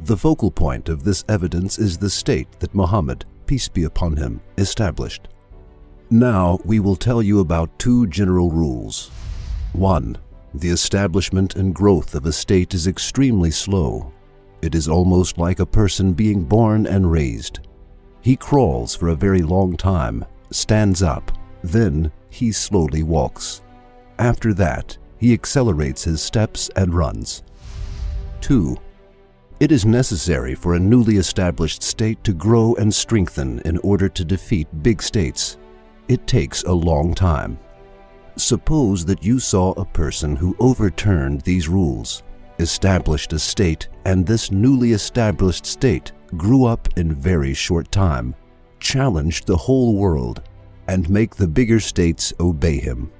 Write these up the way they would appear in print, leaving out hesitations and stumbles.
The focal point of this evidence is the state that Muhammad, peace be upon him, established. Now we will tell you about two general rules. 1. The establishment and growth of a state is extremely slow. It is almost like a person being born and raised. He crawls for a very long time, stands up, then he slowly walks. After that, he accelerates his steps and runs. 2. It is necessary for a newly established state to grow and strengthen in order to defeat big states. It takes a long time. Suppose that you saw a person who overturned these rules, established a state, and this newly established state grew up in very short time, challenged the whole world, and make the bigger states obey him.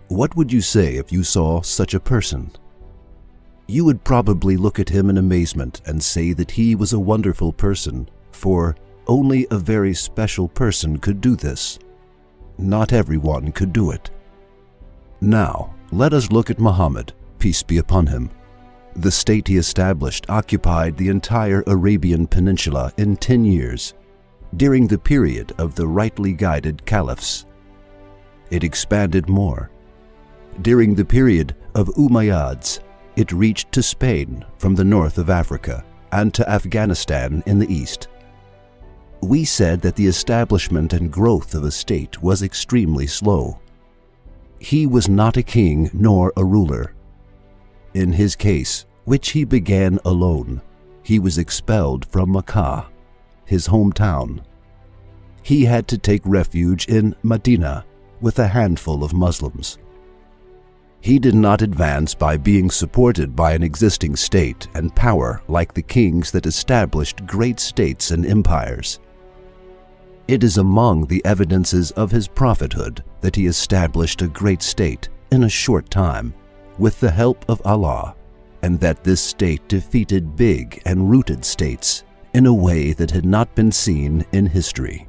What would you say if you saw such a person? You would probably look at him in amazement and say that he was a wonderful person, for only a very special person could do this. Not everyone could do it. Now, let us look at Muhammad, peace be upon him. The state he established occupied the entire Arabian Peninsula in 10 years, during the period of the rightly guided caliphs. It expanded more. During the period of Umayyads, it reached to Spain from the north of Africa and to Afghanistan in the east. We said that the establishment and growth of a state was extremely slow. He was not a king nor a ruler. In his case, which he began alone, he was expelled from Makkah, his hometown. He had to take refuge in Medina with a handful of Muslims. He did not advance by being supported by an existing state and power like the kings that established great states and empires. It is among the evidences of his prophethood that he established a great state in a short time with the help of Allah, and that this state defeated big and rooted states in a way that had not been seen in history.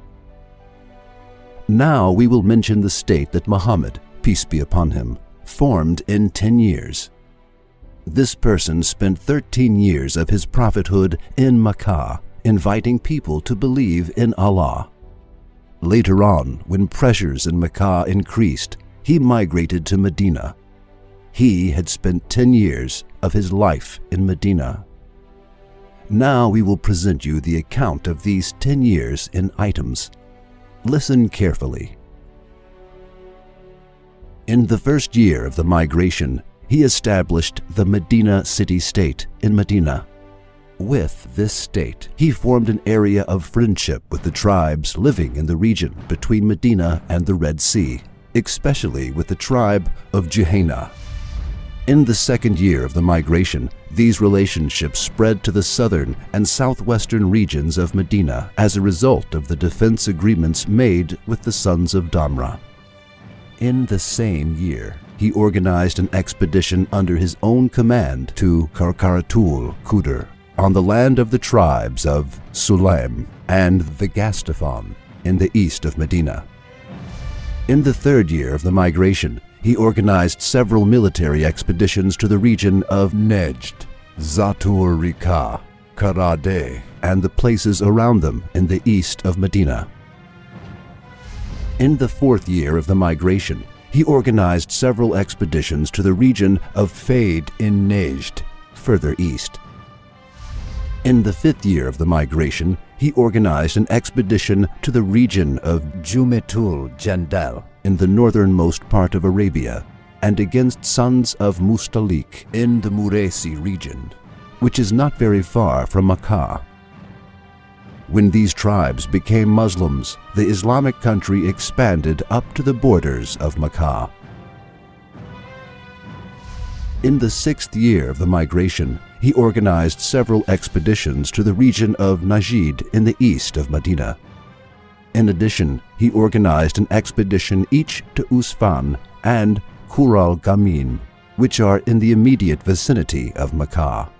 Now we will mention the state that Muhammad, peace be upon him, formed in 10 years. This person spent 13 years of his prophethood in Makkah, inviting people to believe in Allah. Later on, when pressures in Makkah increased, he migrated to Medina. He had spent 10 years of his life in Medina. Now we will present you the account of these 10 years in items. Listen carefully. In the first year of the migration, he established the Medina city-state in Medina. With this state, he formed an area of friendship with the tribes living in the region between Medina and the Red Sea, especially with the tribe of Juhayna. In the second year of the migration, these relationships spread to the southern and southwestern regions of Medina as a result of the defense agreements made with the sons of Damra. In the same year, he organized an expedition under his own command to Karkaratul Kudur, on the land of the tribes of Sulaim and the Gastafon in the east of Medina. In the third year of the migration, he organized several military expeditions to the region of Nejd, Zatur Rika, Karade, and the places around them in the east of Medina. In the fourth year of the migration, he organized several expeditions to the region of Faid in Nejd, further east. In the fifth year of the migration, he organized an expedition to the region of Jumetul Jandal in the northernmost part of Arabia and against sons of Mustalik in the Muresi region, which is not very far from Makkah. When these tribes became Muslims, the Islamic country expanded up to the borders of Makkah. In the sixth year of the migration, he organized several expeditions to the region of Najd in the east of Medina. In addition, he organized an expedition each to Usfan and Kural Gamin, which are in the immediate vicinity of Makkah.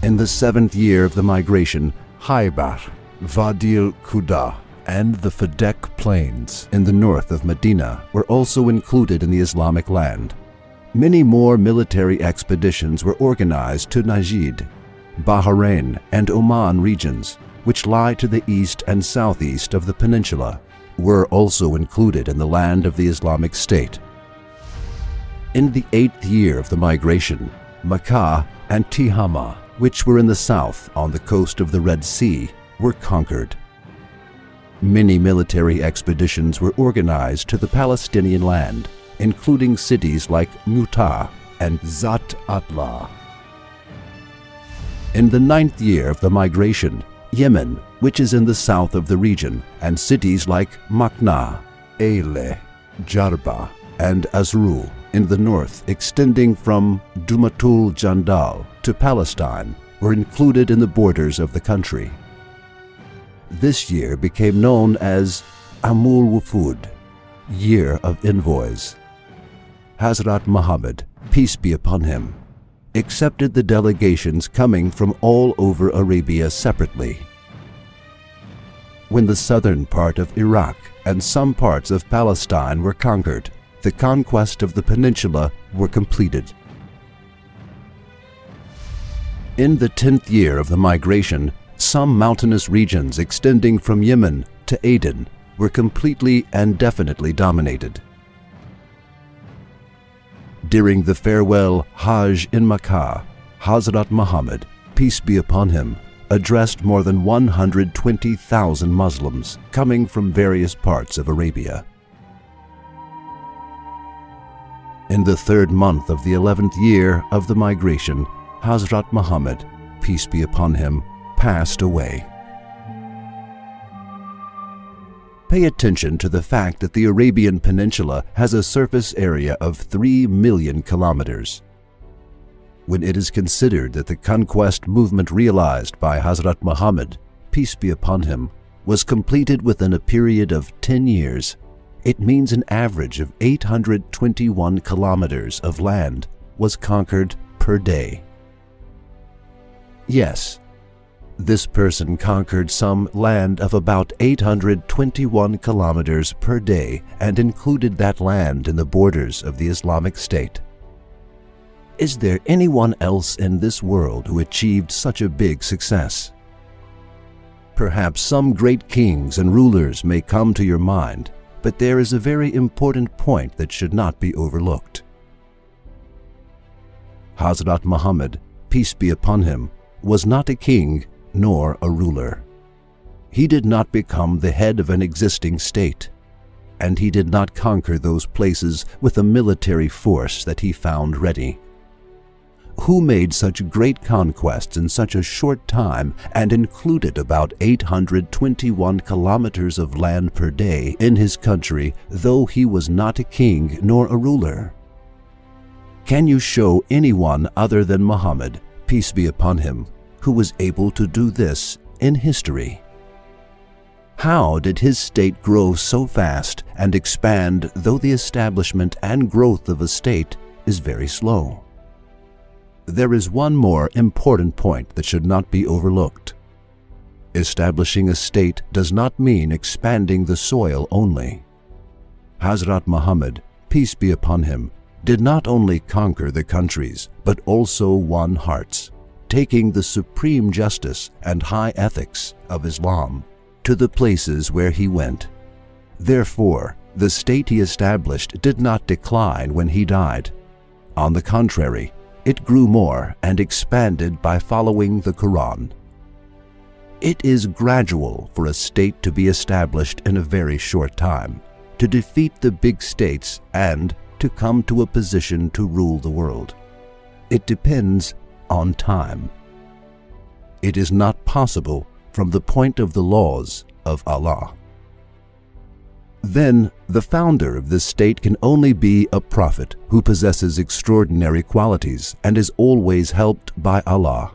In the seventh year of the migration, Khaybar, Vadil Kuda, and the Fadek Plains in the north of Medina were also included in the Islamic land. Many more military expeditions were organized to Najd. Bahrain, and Oman regions, which lie to the east and southeast of the peninsula, were also included in the land of the Islamic State. In the 8th year of the migration, Makkah and Tihama, which were in the south on the coast of the Red Sea, were conquered. Many military expeditions were organized to the Palestinian land, including cities like Muta and Zat Atla. In the 9th year of the migration, Yemen, which is in the south of the region, and cities like Makna, Eile, Jarba, and Azrul in the north, extending from Dumatul Jandal to Palestine, were included in the borders of the country. This year became known as Amul-Wufud, Year of Envoys. Hazrat Muhammad, peace be upon him, accepted the delegations coming from all over Arabia separately. When the southern part of Iraq and some parts of Palestine were conquered, the conquest of the peninsula were completed. In the 10th year of the migration, some mountainous regions extending from Yemen to Aden were completely and definitely dominated. During the farewell Hajj in Makkah, Hazrat Muhammad, peace be upon him, addressed more than 120,000 Muslims coming from various parts of Arabia. In the 3rd month of the 11th year of the migration, Hazrat Muhammad, peace be upon him, passed away. Pay attention to the fact that the Arabian Peninsula has a surface area of 3 million kilometers. When it is considered that the conquest movement realized by Hazrat Muhammad, peace be upon him, was completed within a period of 10 years, it means an average of 821 kilometers of land was conquered per day. Yes, this person conquered some land of about 821 kilometers per day and included that land in the borders of the Islamic State. Is there anyone else in this world who achieved such a big success? Perhaps some great kings and rulers may come to your mind, but there is a very important point that should not be overlooked. Hazrat Muhammad, peace be upon him, was not a king nor a ruler. He did not become the head of an existing state, and he did not conquer those places with a military force that he found ready. Who made such great conquests in such a short time and included about 821 kilometers of land per day in his country, though he was not a king nor a ruler? Can you show anyone other than Muhammad, peace be upon him, who was able to do this in history? How did his state grow so fast and expand, though the establishment and growth of a state is very slow? There is one more important point that should not be overlooked. Establishing a state does not mean expanding the soil only. Hazrat Muhammad, peace be upon him, did not only conquer the countries, but also won hearts, taking the supreme justice and high ethics of Islam to the places where he went. Therefore, the state he established did not decline when he died. On the contrary, it grew more and expanded by following the Quran. It is gradual for a state to be established in a very short time, to defeat the big states and to come to a position to rule the world. It depends on time. It is not possible from the point of the laws of Allah. Then the founder of this state can only be a prophet who possesses extraordinary qualities and is always helped by Allah.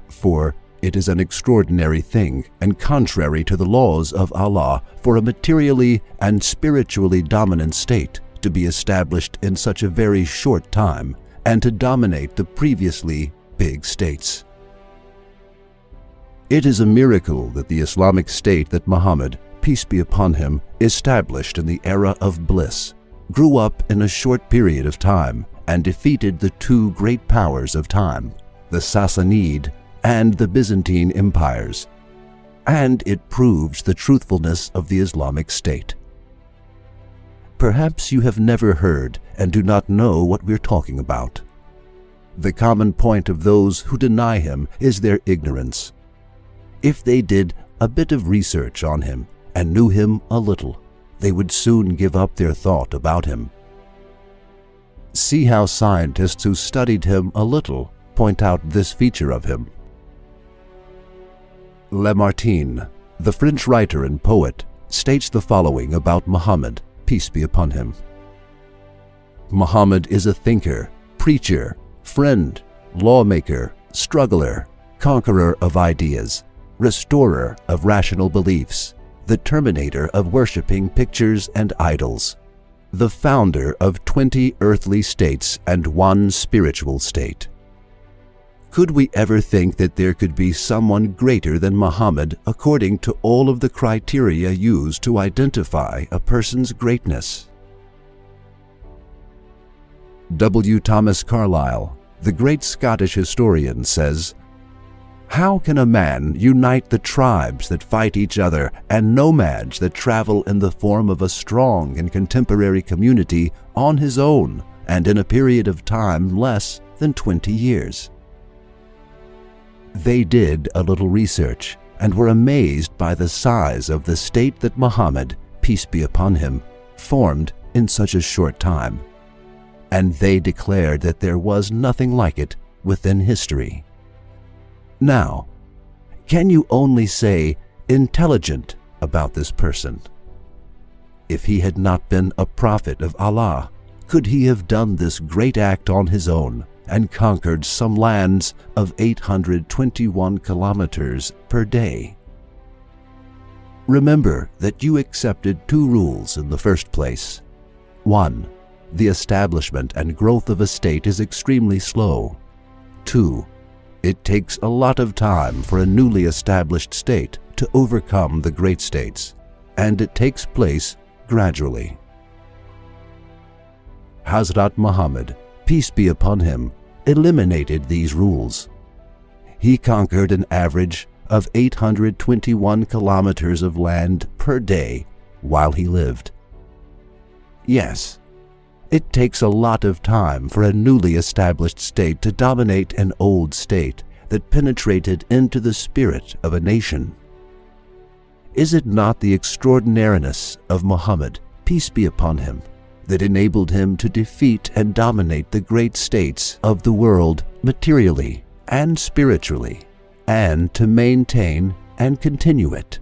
For it is an extraordinary thing and contrary to the laws of Allah for a materially and spiritually dominant state to be established in such a very short time and to dominate the previously big states. It is a miracle that the Islamic State that Muhammad, peace be upon him, established in the era of bliss, grew up in a short period of time and defeated the two great powers of time, the Sassanid, and the Byzantine empires, and it proves the truthfulness of the Islamic State. Perhaps you have never heard and do not know what we're talking about. The common point of those who deny him is their ignorance. If they did a bit of research on him and knew him a little, they would soon give up their thought about him. See how scientists who studied him a little point out this feature of him. Lamartine, the French writer and poet, states the following about Muhammad, peace be upon him. Muhammad is a thinker, preacher, friend, lawmaker, struggler, conqueror of ideas, restorer of rational beliefs, the terminator of worshipping pictures and idols, the founder of 20 earthly states and 1 spiritual state. Could we ever think that there could be someone greater than Muhammad according to all of the criteria used to identify a person's greatness? W. Thomas Carlyle, the great Scottish historian, says, "How can a man unite the tribes that fight each other and nomads that travel in the form of a strong and contemporary community on his own and in a period of time less than 20 years?" They did a little research and were amazed by the size of the state that Muhammad, peace be upon him, formed in such a short time. And they declared that there was nothing like it within history. Now, can you only say intelligent about this person? If he had not been a prophet of Allah, could he have done this great act on his own and conquered some lands of 821 kilometers per day? Remember that you accepted 2 rules in the first place. 1. The establishment and growth of a state is extremely slow. 2. It takes a lot of time for a newly established state to overcome the great states, and it takes place gradually. Hazrat Muhammad, peace be upon him, eliminated these rules. He conquered an average of 821 kilometers of land per day while he lived. Yes, it takes a lot of time for a newly established state to dominate an old state that penetrated into the spirit of a nation. Is it not the extraordinariness of Muhammad, peace be upon him, that enabled him to defeat and dominate the great states of the world materially and spiritually, and to maintain and continue it?